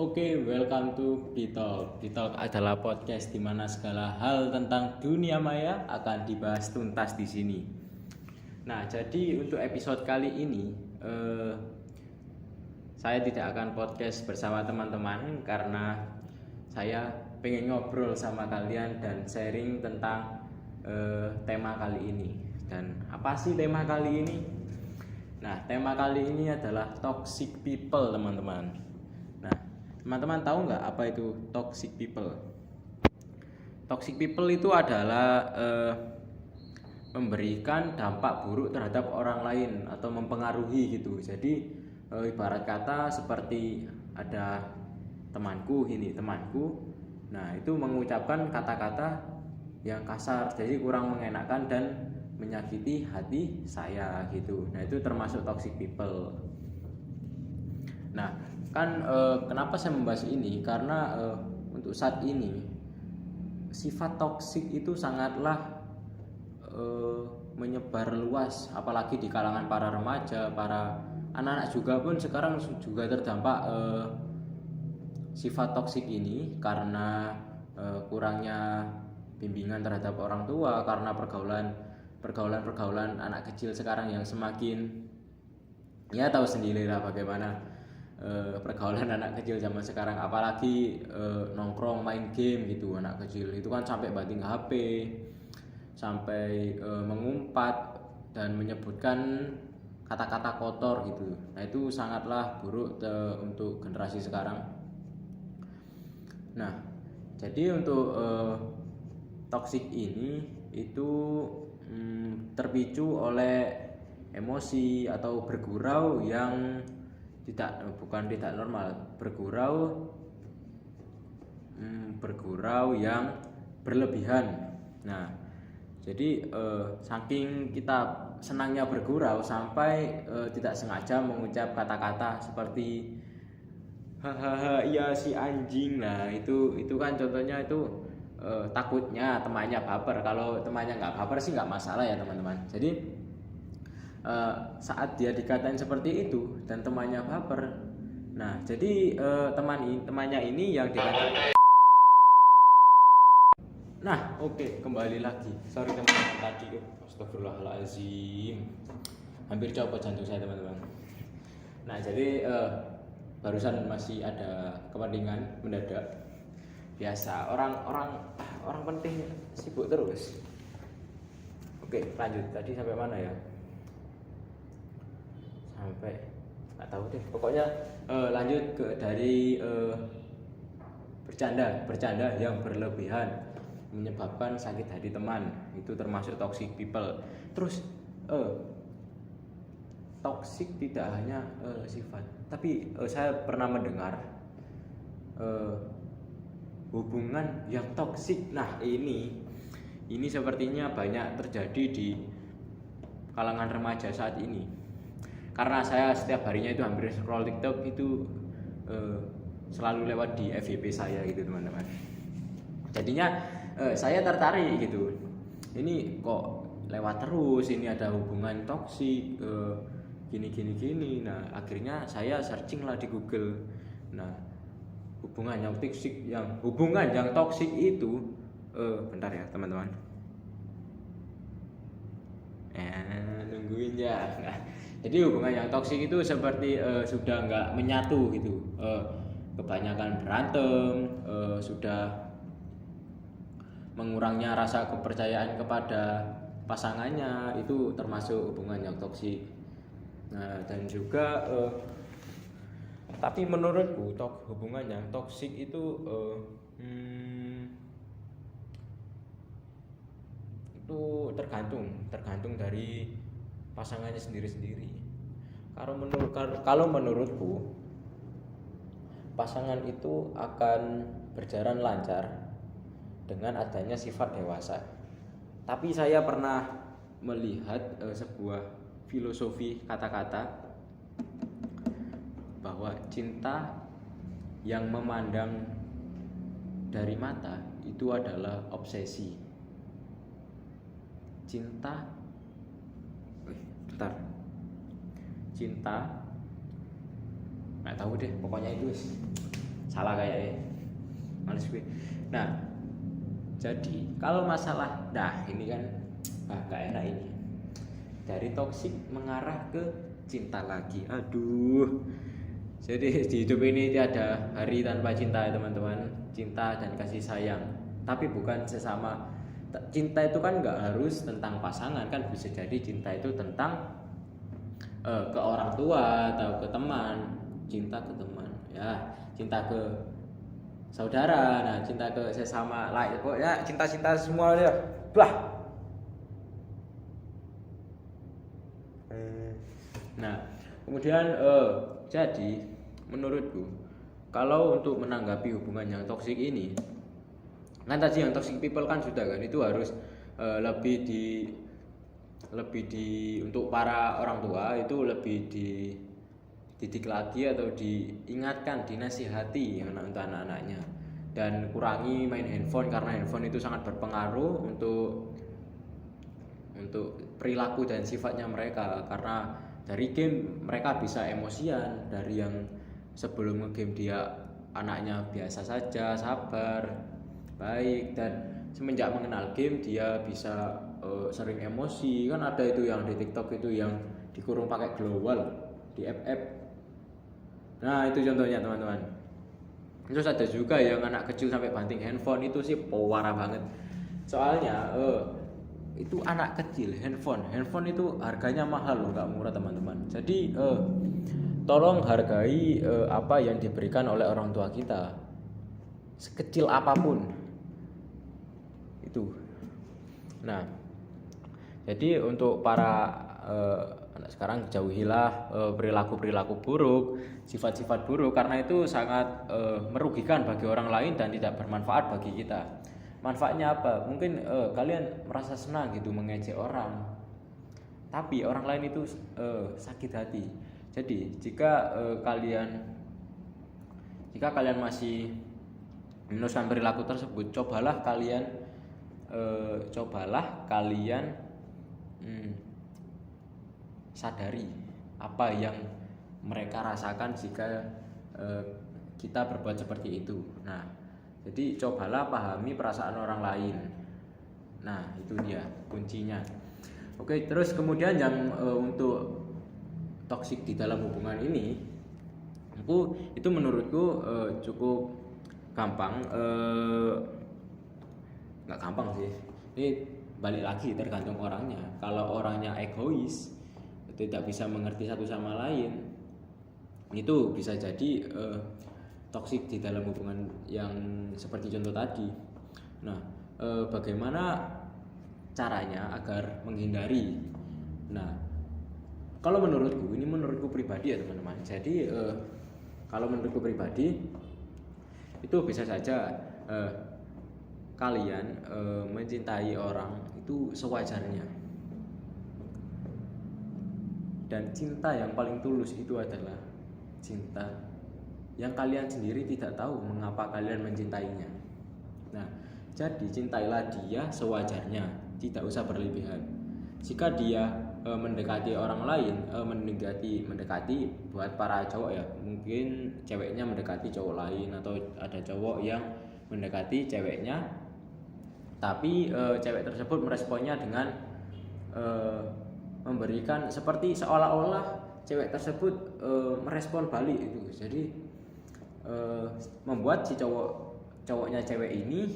Oke, welcome to Bitalk. Bitalk adalah podcast di mana segala hal tentang dunia maya akan dibahas tuntas di sini. Nah, jadi untuk episode kali ini, saya tidak akan podcast bersama teman-teman karena saya pengen ngobrol sama kalian dan sharing tentang tema kali ini. Dan apa sih tema kali ini? Nah, tema kali ini adalah toxic people, teman-teman. Nah, teman-teman tahu nggak apa itu toxic people? Toxic people itu adalah memberikan dampak buruk terhadap orang lain atau mempengaruhi gitu. Jadi ibarat kata seperti ada temanku. Nah, itu mengucapkan kata-kata yang kasar, jadi kurang mengenakan dan menyakiti hati saya gitu. Nah, itu termasuk toxic people. Nah, kan kenapa saya membahas ini? Karena untuk saat ini sifat toksik itu sangatlah menyebar luas, apalagi di kalangan para remaja, para anak-anak juga pun sekarang juga terdampak sifat toksik ini karena kurangnya bimbingan terhadap orang tua, karena pergaulan anak kecil sekarang yang semakin, ya tahu sendirilah bagaimana pergaulan anak kecil zaman sekarang, apalagi nongkrong main game gitu. Anak kecil itu kan sampai banting HP, sampai mengumpat dan menyebutkan kata-kata kotor gitu. Nah, itu sangatlah buruk untuk generasi sekarang. Nah, jadi untuk toksik ini itu terpicu oleh emosi atau bergurau yang bukan tidak normal, bergurau yang berlebihan. Nah, jadi saking kita senangnya bergurau sampai tidak sengaja mengucap kata-kata seperti hahaha iya si anjing. Nah, itu kan contohnya itu takutnya temannya baper. Kalau temannya nggak baper sih nggak masalah ya teman-teman. Jadi saat dia dikatain seperti itu dan temannya baper, nah jadi temannya ini yang dikatain. Nah, oke, kembali lagi. Sorry teman-teman, tadi astagfirullahaladzim, hampir copot jantung saya teman-teman. Nah, jadi barusan masih ada kepentingan mendadak. Biasa orang penting sibuk terus. Oke, lanjut. Tadi sampai mana ya? Sampai nggak tahu deh. Pokoknya lanjut dari bercanda yang berlebihan menyebabkan sakit hati teman, itu termasuk toxic people. Terus toxic tidak hanya sifat, tapi saya pernah mendengar hubungan yang toksik. Nah, ini sepertinya banyak terjadi di kalangan remaja saat ini. Karena saya setiap harinya itu hampir scroll TikTok itu selalu lewat di FYP saya gitu teman-teman. Jadinya saya tertarik gitu. Ini kok lewat terus, ini ada hubungan toksik gini. Nah, akhirnya saya searching lah di Google. Nah, hubungan yang toksik itu bentar ya teman-teman, nungguin ya. Nah, jadi hubungan yang toksik itu seperti sudah nggak menyatu gitu, kebanyakan berantem, sudah mengurangnya rasa kepercayaan kepada pasangannya, itu termasuk hubungan yang toksik. Nah, dan juga tapi menurutku hubungan yang toksik itu itu tergantung dari pasangannya sendiri-sendiri. Kalau menurutku pasangan itu akan berjalan lancar dengan adanya sifat dewasa. Tapi saya pernah melihat sebuah filosofi kata-kata bahwa cinta yang memandang dari mata itu adalah obsesi. Cinta nggak tahu deh, pokoknya itu salah kayaknya males gue. Nah jadi kalau masalah ini kan gak enak ini, dari toksik mengarah ke cinta lagi. Aduh, jadi di hidup ini tiada hari tanpa cinta ya teman-teman. Cinta dan kasih sayang, tapi bukan sesama. Cinta itu kan nggak harus tentang pasangan, kan bisa jadi cinta itu tentang ke orang tua atau ke teman. Cinta ke teman ya, cinta ke saudara, nah cinta ke sesama lain, ya cinta-cinta semua ya. Nah kemudian jadi menurutku kalau untuk menanggapi hubungan yang toksik ini, kan tadi yang toxic people kan sudah kan, itu harus lebih di untuk para orang tua itu lebih dididik lagi atau diingatkan, dinasihati untuk anak-anaknya, dan kurangi main handphone karena handphone itu sangat berpengaruh untuk perilaku dan sifatnya mereka. Karena dari game mereka bisa emosian, dari yang sebelum ngegame dia anaknya biasa saja, sabar, baik, dan semenjak mengenal game dia bisa sering emosi. Kan ada itu yang di TikTok itu yang dikurung pakai global di FF. Nah itu contohnya teman-teman. Terus ada juga yang anak kecil sampai banting handphone, itu sih parah banget. Soalnya itu anak kecil, handphone itu harganya mahal loh, nggak murah teman-teman. Jadi tolong hargai apa yang diberikan oleh orang tua kita, sekecil apapun itu. Nah jadi untuk para anak sekarang, jauhilah perilaku buruk, sifat-sifat buruk, karena itu sangat merugikan bagi orang lain dan tidak bermanfaat bagi kita. Manfaatnya apa? Mungkin kalian merasa senang gitu mengejek orang, tapi orang lain itu sakit hati. Jadi jika kalian masih meneruskan perilaku tersebut, cobalah kalian sadari apa yang mereka rasakan jika kita berbuat seperti itu. Nah jadi cobalah pahami perasaan orang lain. Nah itu dia kuncinya. Oke, terus kemudian yang untuk toksik di dalam hubungan ini, itu menurutku cukup gampang. Nggak gampang sih. Ini balik lagi tergantung orangnya. Kalau orangnya egois, tidak bisa mengerti satu sama lain, itu bisa jadi toksik di dalam hubungan yang seperti contoh tadi. Nah, bagaimana caranya agar menghindari? Nah, kalau menurutku pribadi ya teman-teman. Jadi kalau menurutku pribadi itu bisa saja kalian mencintai orang itu sewajarnya. Dan cinta yang paling tulus itu adalah cinta yang kalian sendiri tidak tahu mengapa kalian mencintainya. Nah, jadi cintailah dia sewajarnya, tidak usah berlebihan. Jika dia mendekati orang lain, mendekati buat para cowok ya, mungkin ceweknya mendekati cowok lain, atau ada cowok yang mendekati ceweknya, tapi cewek tersebut meresponnya dengan memberikan seperti seolah-olah cewek tersebut merespon balik itu. Jadi membuat si cowoknya cewek ini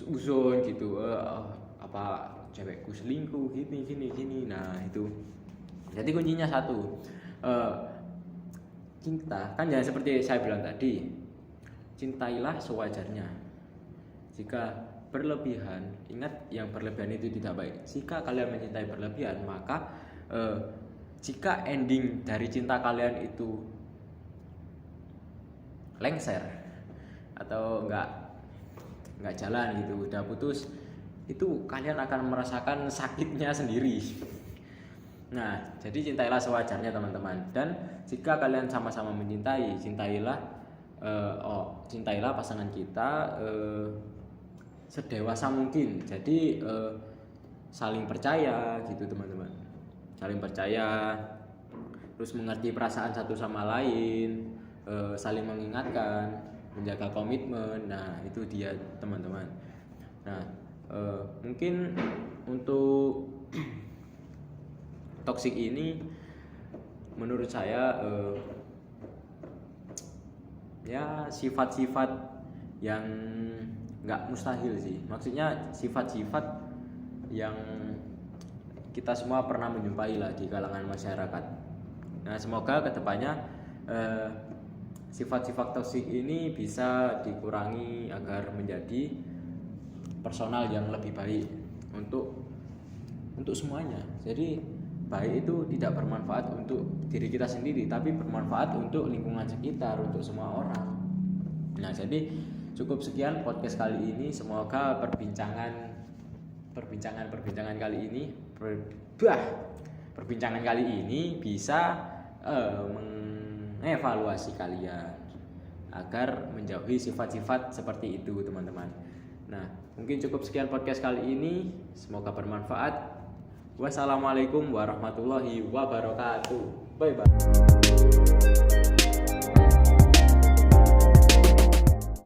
uzon gitu, apa cewekku selingkuh gini. Nah itu jadi kuncinya satu, cinta kan jangan seperti saya bilang tadi, cintailah sewajarnya. Jika berlebihan, ingat yang berlebihan itu tidak baik. Jika kalian mencintai berlebihan, maka jika ending dari cinta kalian itu lengser atau nggak jalan gitu, udah putus, itu kalian akan merasakan sakitnya sendiri. Nah, jadi cintailah sewajarnya teman-teman. Dan jika kalian sama-sama mencintai, cintailah pasangan kita sedewasa mungkin. Jadi saling percaya gitu teman-teman, saling percaya. terus mengerti perasaan satu sama lain, saling mengingatkan, menjaga komitmen. Nah itu dia teman-teman. Nah mungkin untuk toksik ini menurut saya ya sifat-sifat yang nggak mustahil sih, maksudnya sifat-sifat yang kita semua pernah menjumpai lah di kalangan masyarakat. Nah semoga kedepannya sifat-sifat toksik ini bisa dikurangi agar menjadi personal yang lebih baik untuk semuanya. Jadi baik itu tidak bermanfaat untuk diri kita sendiri, tapi bermanfaat untuk lingkungan sekitar, untuk semua orang. Nah jadi cukup sekian podcast kali ini. Semoga perbincangan kali ini bisa mengevaluasi kalian agar menjauhi sifat-sifat seperti itu teman-teman. Nah mungkin cukup sekian podcast kali ini, semoga bermanfaat. Wassalamualaikum warahmatullahi wabarakatuh. Bye bye.